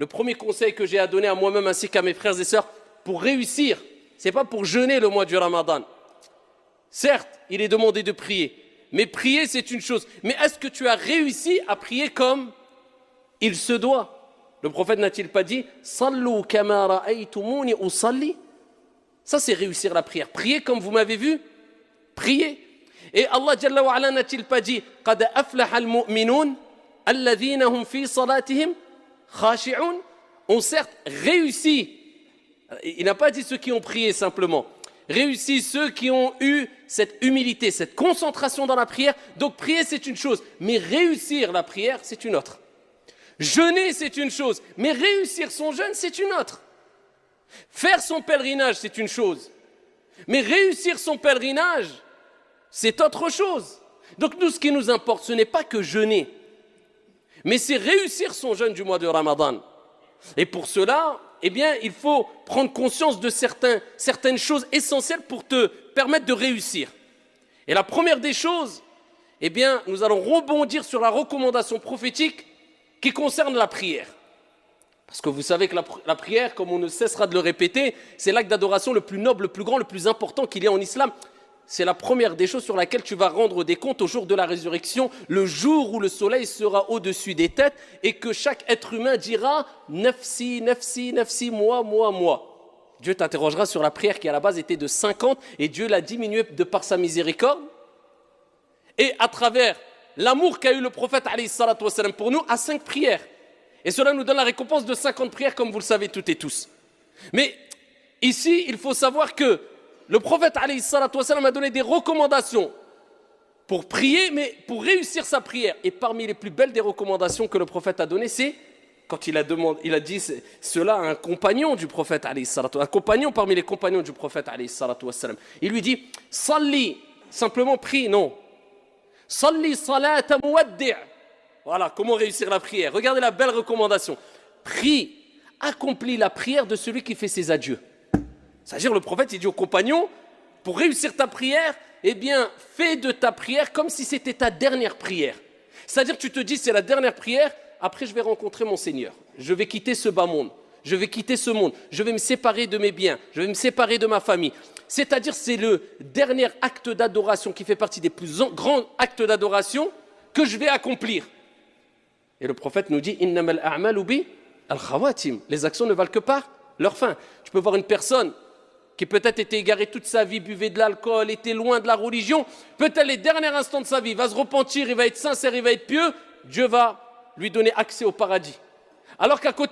le premier conseil que j'ai à donner à moi-même ainsi qu'à mes frères et sœurs, pour réussir, ce n'est pas pour jeûner le mois du Ramadan. Certes, il est demandé de prier, mais prier c'est une chose. Mais est-ce que tu as réussi à prier comme il se doit? Le prophète n'a-t-il pas dit « Sallu kama ra'aytumuni usalli » Ça c'est réussir la prière. Priez comme vous m'avez vu, priez. Et Allah Jalla wa Ala n'a-t-il pas dit « Qad aflaha al-mu'minun alladhina hum fi salatihim khashi'un » ont certes réussi. Il n'a pas dit ceux qui ont prié simplement. Réussi ceux qui ont eu cette humilité, cette concentration dans la prière. Donc prier c'est une chose, mais réussir la prière c'est une autre. Jeûner c'est une chose, mais réussir son jeûne c'est une autre. Faire son pèlerinage c'est une chose, mais réussir son pèlerinage c'est autre chose. Donc nous ce qui nous importe ce n'est pas que jeûner, mais c'est réussir son jeûne du mois de Ramadan. Et pour cela, eh bien, il faut prendre conscience de certaines choses essentielles pour te permettre de réussir. Et la première des choses, eh bien, nous allons rebondir sur la recommandation prophétique qui concerne la prière. Parce que vous savez que la prière, comme on ne cessera de le répéter, c'est l'acte d'adoration le plus noble, le plus grand, le plus important qu'il y a en islam. C'est la première des choses sur laquelle tu vas rendre des comptes au jour de la résurrection, le jour où le soleil sera au-dessus des têtes et que chaque être humain dira « Nafsi, nafsi, nafsi, moi, moi, moi ». Dieu t'interrogera sur la prière qui à la base était de 50 et Dieu l'a diminuée de par sa miséricorde. Et à travers l'amour qu'a eu le prophète pour nous à 5 prières. Et cela nous donne la récompense de 50 prières comme vous le savez toutes et tous. Mais ici, il faut savoir que le prophète a donné des recommandations pour prier, mais pour réussir sa prière. Et parmi les plus belles des recommandations que le prophète a données, c'est quand il a dit cela à un compagnon du prophète, un compagnon parmi les compagnons du prophète. Il lui dit « Salli », simplement prie, non. « Salli salata muwaddi'». Voilà, comment réussir la prière. Regardez la belle recommandation. Prie, accomplis la prière de celui qui fait ses adieux. C'est-à-dire le prophète, il dit aux compagnons, pour réussir ta prière, eh bien, fais de ta prière comme si c'était ta dernière prière. C'est-à-dire tu te dis, c'est la dernière prière, après je vais rencontrer mon Seigneur. Je vais quitter ce bas monde, je vais quitter ce monde, je vais me séparer de mes biens, je vais me séparer de ma famille. C'est-à-dire c'est le dernier acte d'adoration qui fait partie des plus grands actes d'adoration que je vais accomplir. Et le prophète nous dit, innamal a'malu bi al-khawatim. Les actions ne valent que par leur fin. Tu peux voir une personne qui peut-être était égaré toute sa vie, buvait de l'alcool, était loin de la religion, peut-être les derniers instants de sa vie, va se repentir, il va être sincère, il va être pieux, Dieu va lui donner accès au paradis. Alors qu'à côté,